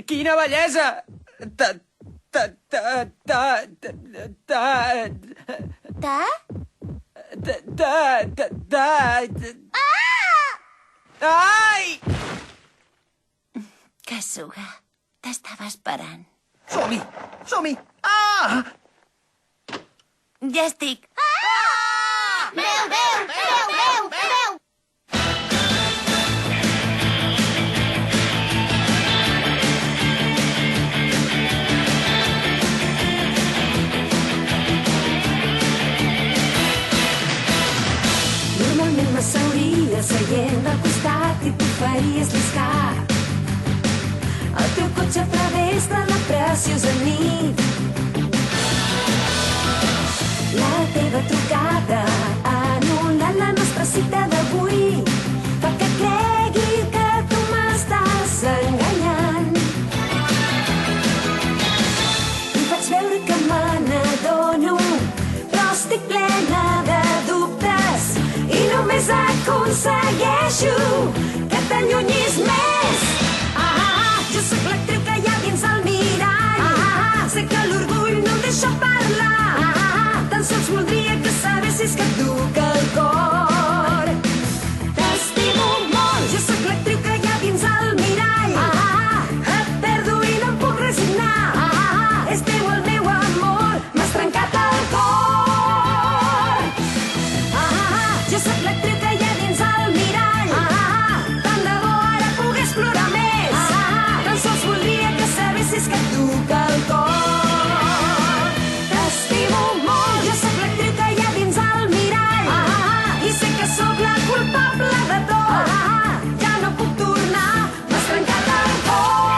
Quina bellesa! Ai! Kasuga, t'estava esperant. Som-hi! Som-hi! Ah! Ja estic. Veu, veu, veu, veu, veu! Normalment m'asseuria seient al costat i tu faries lliscar el teu cotxe a través de la preciosa nit. La teva trucada anul·la la nostra cita d'avui. Fa que cregui que tu m'estàs enganyant. I faig veure que me n'adono, però estic plena de dubtes i només aconsegueixo que t'allunyis més. Jo sóc l'actriu que hi ha dins el mirall. Sé que l'orgull no em deixa parlar. Tan sols voldria que sabessis que et duc al cor. T'estimo molt. Jo sóc l'actriu que hi ha dins el mirall. Et perdo i no em puc resignar. És teu el meu amor, m'has trencat el cor. Jo sóc l'actriu que hi ha dins el mirall. Tant de bo ara pogués plorar més. Tan sols voldria que sabessis que et duc al cor. T'estimo molt. Jo sóc l'actriu que hi ha dins el mirall. I sé que sóc la culpable de tot. Ja no puc tornar, m'has trencat el cor.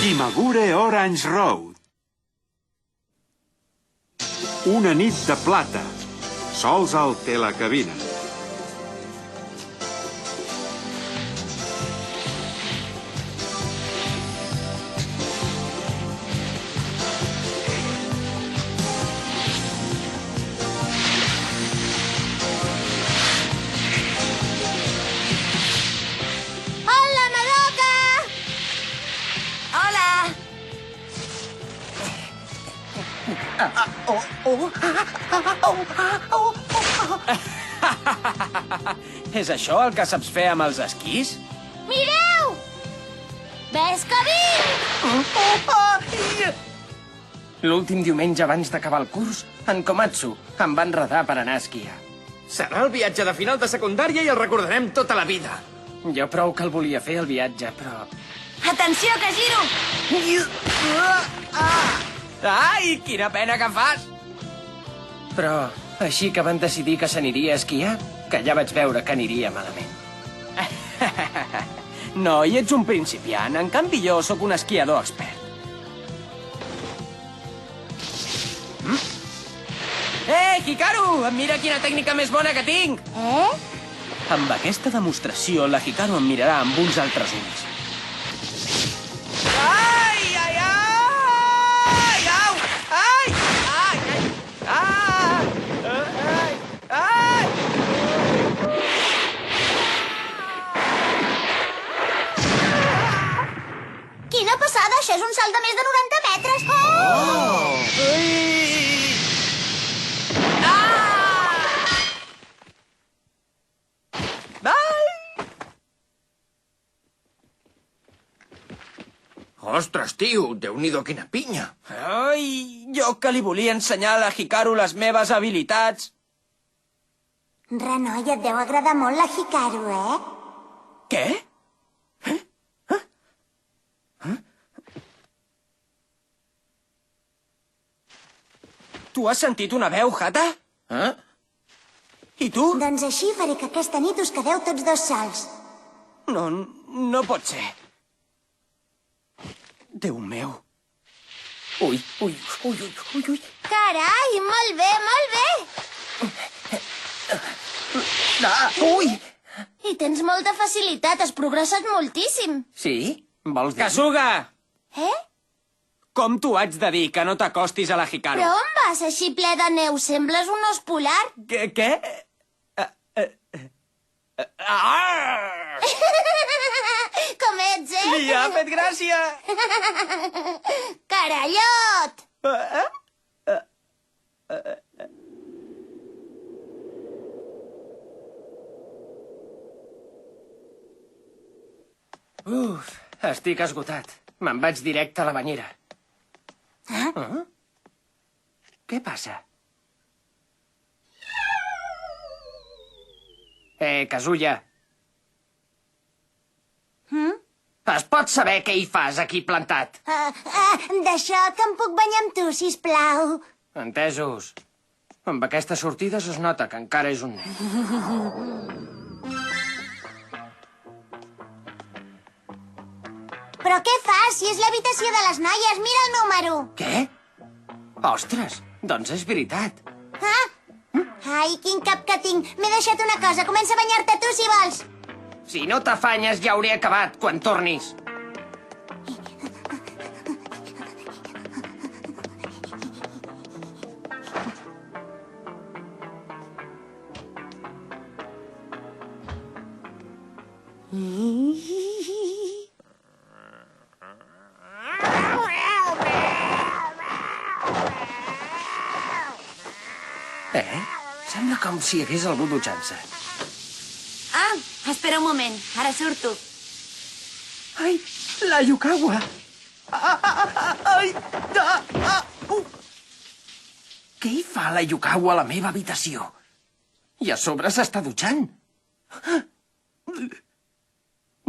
Imagure Orange Road. Una nit de plata. Sols al telecabina. Hola, Madoka! Hola! És això el que saps fer amb els esquís? Mireu! Ves que vinc! L'últim diumenge abans d'acabar el curs, en Komatsu em va enredar per anar a esquiar. Serà el viatge de final de secundària i el recordarem tota la vida. Jo prou que el volia fer, el viatge, però... Atenció, que giro! Ai, quina pena que fas! Però així que van decidir que s'aniria a esquiar, que ja vaig veure que aniria malament. No, i ets un principiant. En canvi, jo sóc un esquiador expert. Hikaru! Mira quina tècnica més bona que tinc! Amb aquesta demostració, la Hikaru em mirarà amb uns altres ulls. Ai, ai, ai! Au! Ai! Ai, ai! Ai! Ai! Ai! Quina passada! Això és un salt de més de 90 metres! Oh! Ostres, tio, Déu-n'hi-do, quina pinya. Ai, jo que li volia ensenyar a la Hikaru les meves habilitats. Renoi, et deu agradar molt la Hikaru, eh? Què? Tu has sentit una veu, Hata? I tu? Doncs així faré que aquesta nit us quedeu tots dos sols. No pot ser. Déu meu. Ui, ui, ui, ui, ui, ui. Carai, molt bé, molt bé! Ui! I tens molta facilitat, has progressat moltíssim. Sí? Vols dir? Kasuga! Com t'ho haig de dir, que no t'acostis a la Hikaru? Però on vas, així ple de neu? Sembles un os polar. Què? Com ets, eh? Li ha fet gràcia! Carallot! Uf, estic esgotat. Me'n vaig directe a la banyera. Ah? Què passa? Casulla. Es pot saber què hi fas aquí plantat? D'això que em puc banyar amb tu, sisplau. Entesos. Amb aquestes sortides es nota que encara és un nen. Però què fas, si és l'habitació de les noies? Mira el número. Què? Ostres, doncs és veritat. Ai, quin cap que tinc. M'he deixat una cosa. Comença a banyar-te tu, si vols. Si no t'afanyes, ja hauré acabat quan tornis. Sembla com si hi hagués algú dutxant-se. Ah, espera un moment. Ara surto. Ai, la Yukawa! Ai! Què hi fa la Yukawa a la meva habitació? I a sobre s'està dutxant.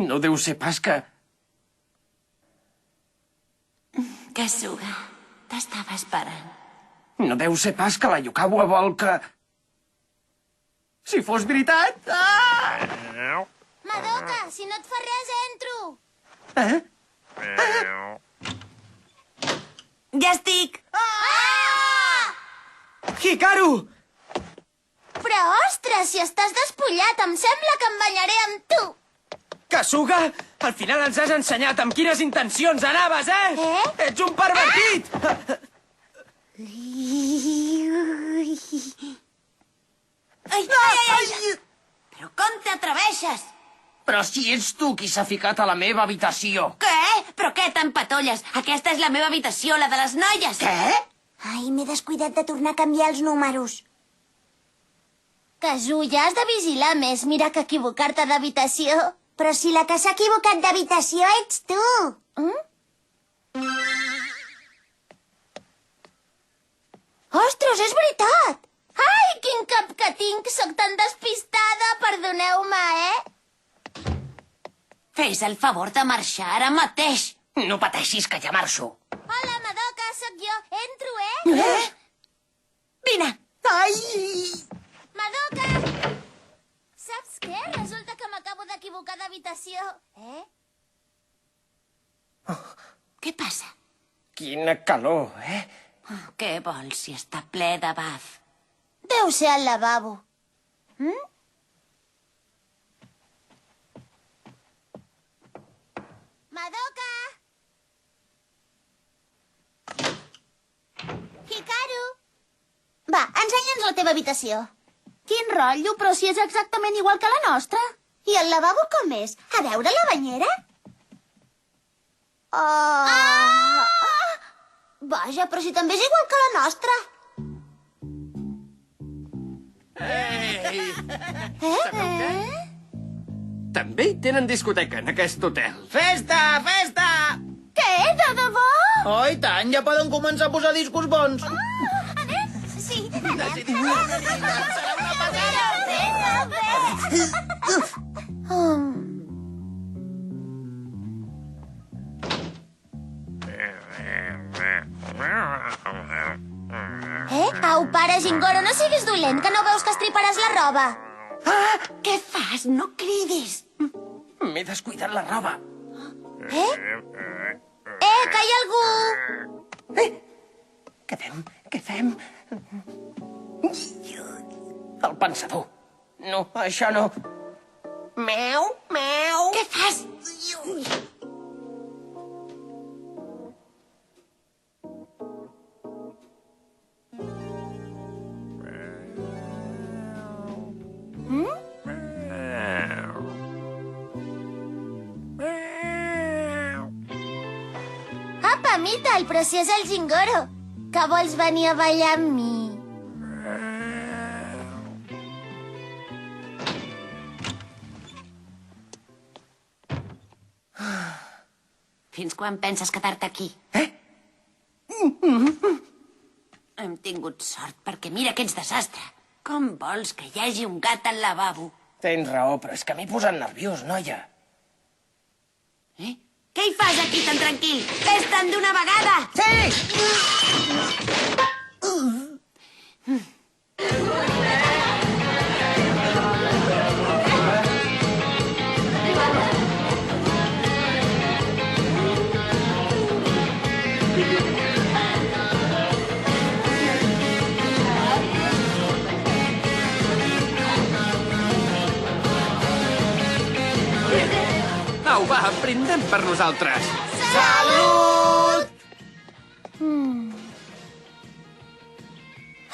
No deu ser pas que... Kasuga, t'estava esperant. No deu ser pas que la Yukawa vol que... Si fos veritat... Madoka, si no et fa res, entro. Ja estic! Hikaru! Però, ostres, si estàs despullat, em sembla que em banyaré amb tu. Kasuga, al final ens has ensenyat amb quines intencions anaves, eh? Ets un pervertit! Ai! Però com t'atreveixes? Però si ets tu qui s'ha ficat a la meva habitació. Què? Però què t'empatolles? Aquesta és la meva habitació, la de les noies. Què? Ai, m'he descuidat de tornar a canviar els números. Kazuya, has de vigilar més. Mira que equivocar-te d'habitació. Però si la que s'ha equivocat d'habitació ets tu. Ostres, és veritat! Ai, quin cap que tinc! Soc tan despistada, perdoneu-me, eh? Fes el favor de marxar ara mateix. No pateixis, que ja marxo. Hola, Madoka, sóc jo. Entro, eh? Vine. Ai! Madoka! Saps què? Resulta que m'acabo d'equivocar d'habitació. Què passa? Quina calor, eh? Què vols si està ple de baf? Deu ser al lavabo. Madoka! Hikaru! Va, ensenya'ns la teva habitació. Quin rotllo, però si és exactament igual que la nostra. I el lavabo com és? A veure la banyera? Vaja, però si també és igual que la nostra. També hi tenen discoteca en aquest hotel. Festa, festa! Què? De debò? Oh, i tant, ja poden començar a posar discos bons. Anem? Sí. Serà una passada! Au, pare, Gingoro, no siguis dolent, que no veus que estriparàs la roba. Què fas? No cridis. M'he descuidat la roba. Que hi ha algú? Què fem? El pensador. No, això no. Meu, meu. Què fas? Apa, Mital, però si és el Gingoro. Que vols venir a ballar amb mi? Fins quan penses quedar-te aquí? Hem tingut sort, perquè mira que ets desastre. Com vols que hi hagi un gat al lavabo? Tens raó, però és que m'he posat nerviós, noia. Què hi fas aquí tan tranquil? Fes-te'n d'una vegada! Au, va, brindem per nosaltres.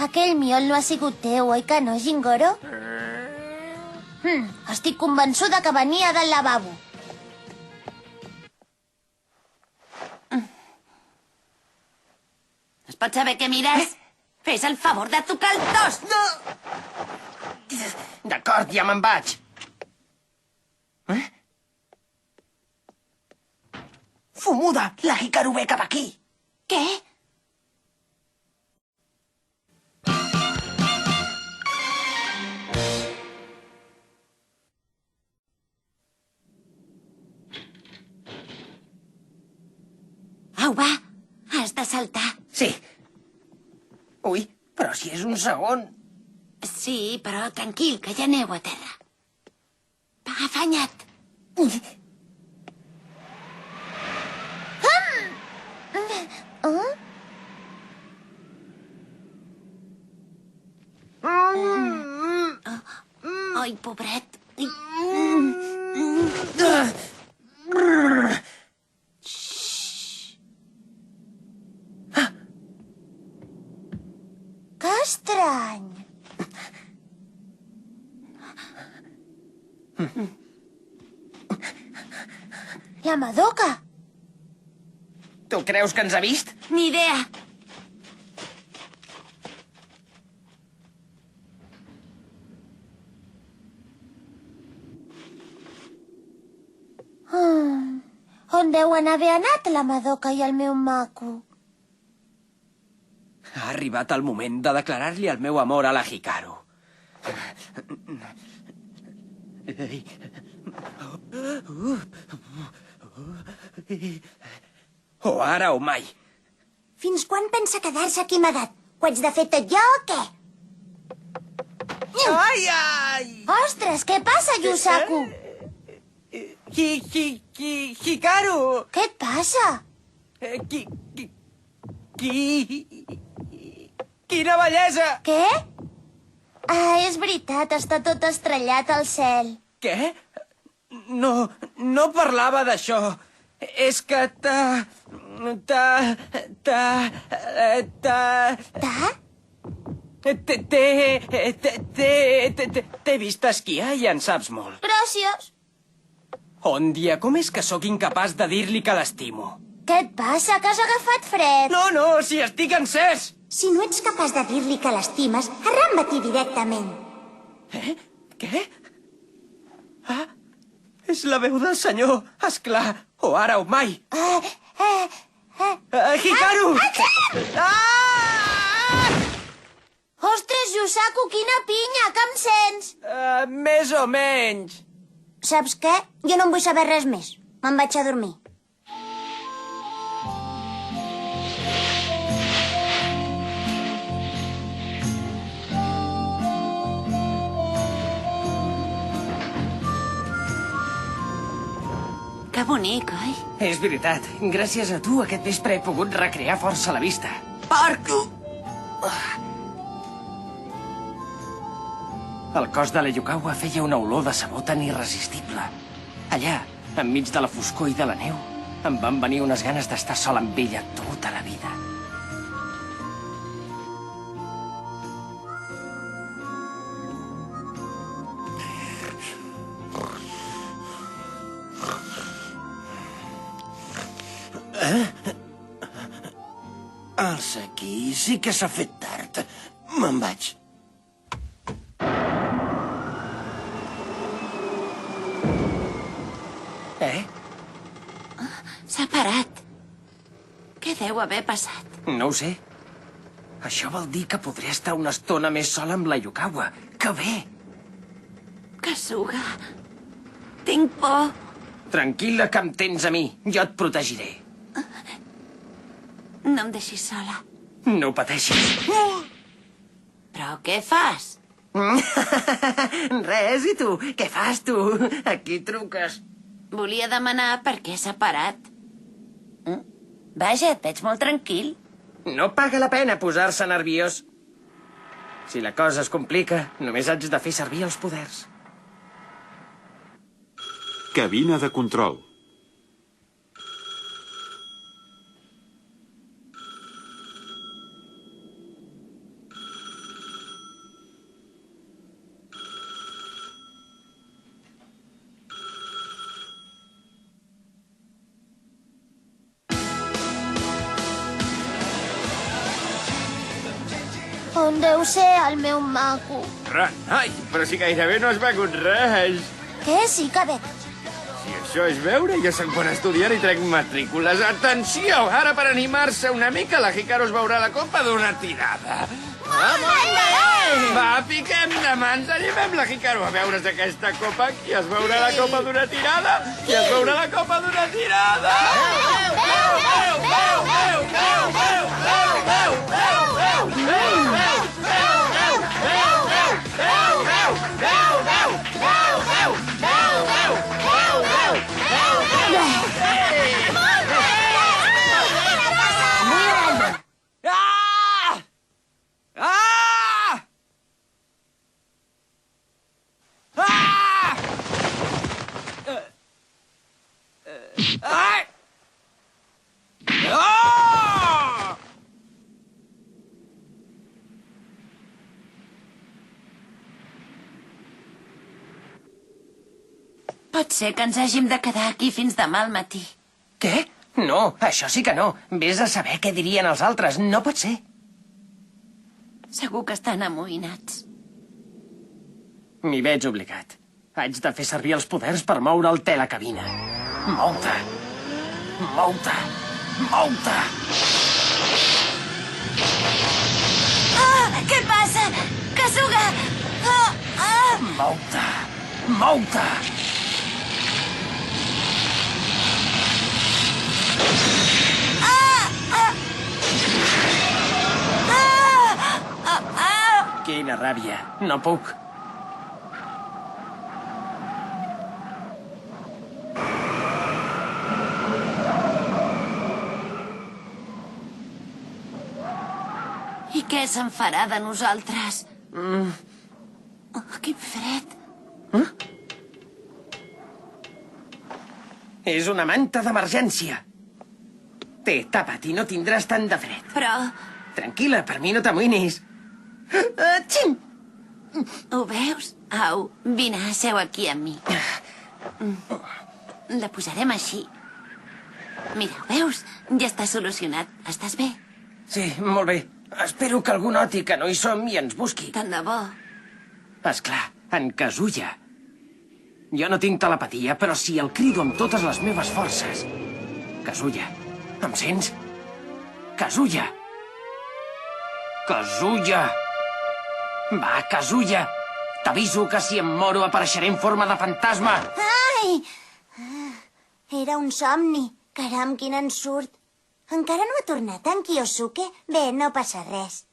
Aquell miol no ha sigut teu, oi que no, Gingoro? Estic convençuda que venia del lavabo. Es pot saber què mires? Fes el favor de tocar el tos! D'acord, ja me'n vaig. Fumuda, la Hikaru ve cap aquí. Què? Au, va, has de saltar. Sí. Ui, però si és un segon. Sí, però tranquil, que ja aneu a terra. Va, afanya't. Ai, pobret. Que estrany. La Madoka. Tu creus que ens ha vist? Ni idea. On deuen haver anat la Madoka i el meu maco? Ha arribat el moment de declarar-li el meu amor a la Hikaru. O ara o mai. Fins quan pensa quedar-se aquí amagat? Ho haig de fer tot jo o què? Ai, ai! Ostres, què passa, Yusaku? Hikaru! Què et passa? Quina bellesa! Què? Ah, és veritat, està tot estrellat al cel. Què? No parlava d'això. És que t'he vist esquiar i en saps molt. Gràcies. Ondia, com és que sóc incapaç de dir-li que l'estimo? Què et passa, que has agafat fred? No, si estic encès! Si no ets capaç de dir-li que l'estimes, arramba-t'hi directament. Què? Ah, és la veu del senyor. Esclar, o ara o mai. Hikaru! Ostres, Yusaku, quina pinya, que em sents? Més o menys. Saps què? Jo no en vull saber res més. Me'n vaig a dormir. Que bonic, oi? És veritat. Gràcies a tu aquest vespre he pogut recrear força la vista. Porco! El cos de la Yukawa feia una olor de sabó tan irresistible. Allà, enmig de la foscor i de la neu, em van venir unes ganes d'estar sol amb ella tota la vida. Alça aquí, sí que s'ha fet tard. Me'n vaig. S'ha parat. Què deu haver passat? No ho sé. Això vol dir que podré estar una estona més sola amb la Yukawa. Que bé! Kasuga, tinc por. Tranquil·la, que em tens a mi. Jo et protegiré. No em deixis sola. No pateixis. Però què fas? Res, i tu? Què fas, tu? Aquí truques. Volia demanar per què s'ha parat. Vaja, et veig molt tranquil. No paga la pena posar-se nerviós. Si la cosa es complica, només haig de fer servir els poders. Cabina de control. On deu ser el meu maco? Ai, però si gairebé no has begut res. Què? Sí que bec. Si això és beure, jo soc bon estudiant i trec matrícules. Atenció! Ara, per animar-se una mica, la Hikaru es beurà la copa d'una tirada. Va, piquem de mans, animem la Hikaru a beure's aquesta copa. Qui es beurà la copa d'una tirada? Qui es beurà la copa d'una tirada? Ah! Ah! Ah! Ai! Ah! Pot ser que ens hàgim de quedar aquí fins demà al matí. Què? No, això sí que no. Vés a saber què dirien els altres. No pot ser. Segur que estan amoïnats. M'hi veig obligat. Haig de fer servir els poders per moure el telecabina. Mou-te! Mou-te! Mou-te! Ah! Què passa? Kasuga! Mou-te! Mou-te! Quina ràbia. No puc. I què se'n farà de nosaltres? Oh, quin fred. És una manta d'emergència. Té, tapa't i no tindràs tant de fred. Però Tranquil·la, per mi no t'amoïnis. Xim! ho veus? Au, vine, seu aquí amb mi. La posarem així. Mira, ho veus? Ja està solucionat. Estàs bé? Sí, molt bé. Espero que algú noti que no hi som i ens busqui. Tant de bo. Esclar, en Kazuya. Jo no tinc telepatia, però sí el crido amb totes les meves forces. Kazuya, em sents? Kazuya! Kazuya! Va, Kazuya! T'aviso que si em moro apareixeré en forma de fantasma. Ai! Era un somni. Caram, quin ensurt. Encara no ha tornat en Kiyosuke? Bé, no passa res.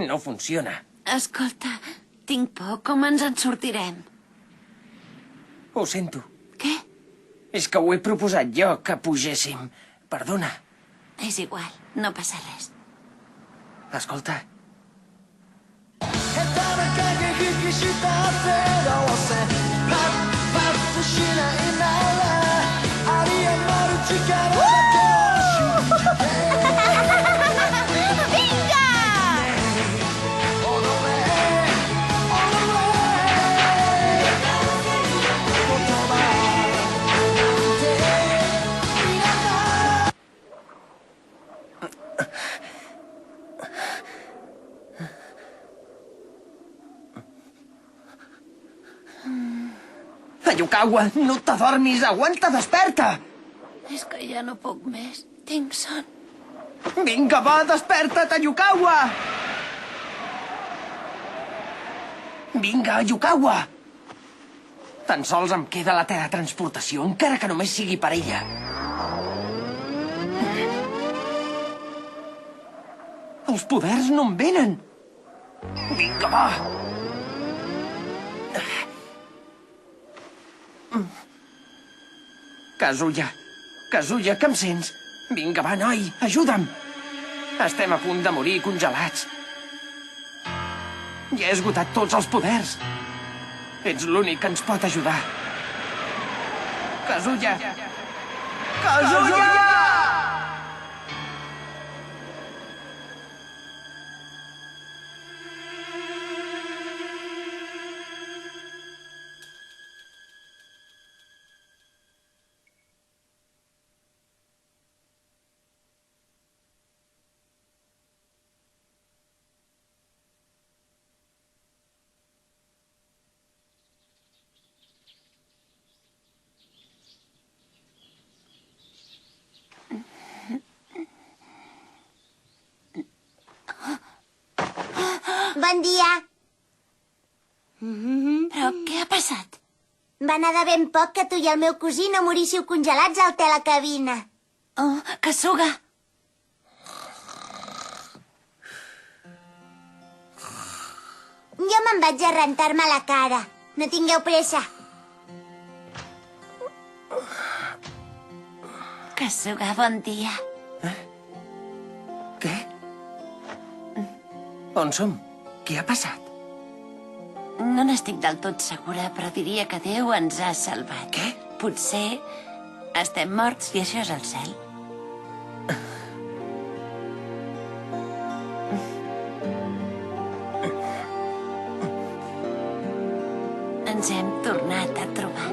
No funciona. Escolta, tinc por. Com ens en sortirem? Ho sento. Què? És que ho he proposat jo, que pugéssim. Perdona. És igual, no passa res. Escolta. Tayukawa, no t'adormis, aguanta, desperta! És que ja no puc més. Tinc son. Vinga, va, desperta, Tayukawa! Vinga, Yukawa! Tan sols em queda la teletransportació, encara que només sigui per ella. Els poders no em venen. Vinga, va! Kazuya, Kazuya, que em sents? Vinga, va, noi, ajuda'm. Estem a punt de morir congelats. Ja he esgotat tots els poders. Ets l'únic que ens pot ajudar. Kazuya! Kazuya! Bon dia. Però què ha passat? Va anar de ben poc que tu i el meu cosí no moríssiu congelats al telecabina. Oh, Kasuga! Jo me'n vaig a rentar-me la cara. No tingueu pressa. Kasuga, bon dia. Què? On som? Què ha passat? No n'estic del tot segura, però diria que Déu ens ha salvat. Què? Potser estem morts i això és el cel. Ens hem tornat a trobar.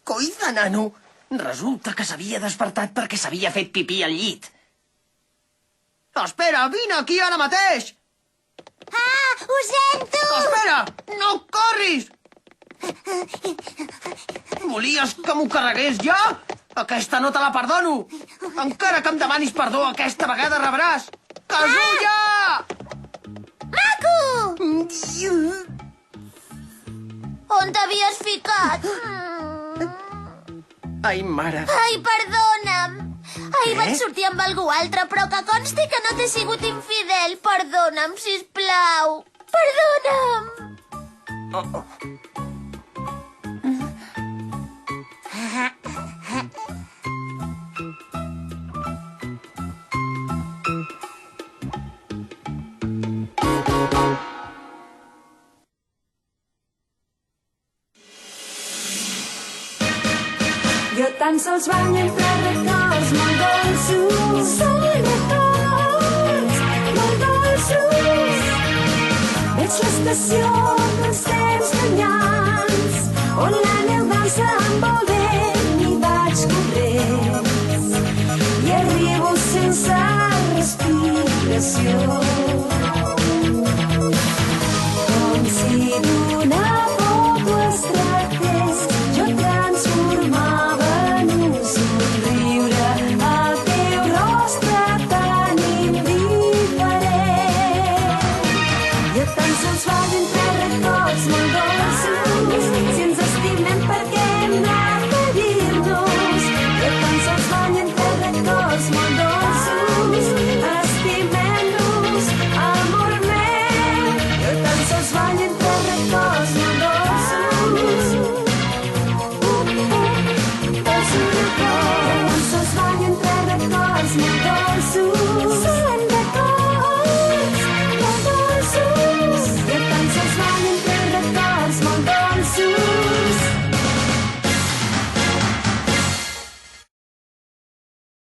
Coi de nano! Resulta que s'havia despertat perquè s'havia fet pipí al llit. Espera, vine aquí ara mateix! Ah, ho sento! Espera! No corris! Volies que m'ho carregués ja? Aquesta no te la perdono! Encara que em demanis perdó, aquesta vegada rebràs! Kazuya! Maco! On t'havies ficat? Ai, mare. Ai, perdona'm. Ahir Què? vaig sortir amb algú altre, però que consti que no t'he sigut infidel. Perdona'm, sisplau. Perdona'm. Jo tan sols banyo entre records molt dolços. Són records molt dolços. Veig l'estació dels temps llunyans on la neu dansa amb el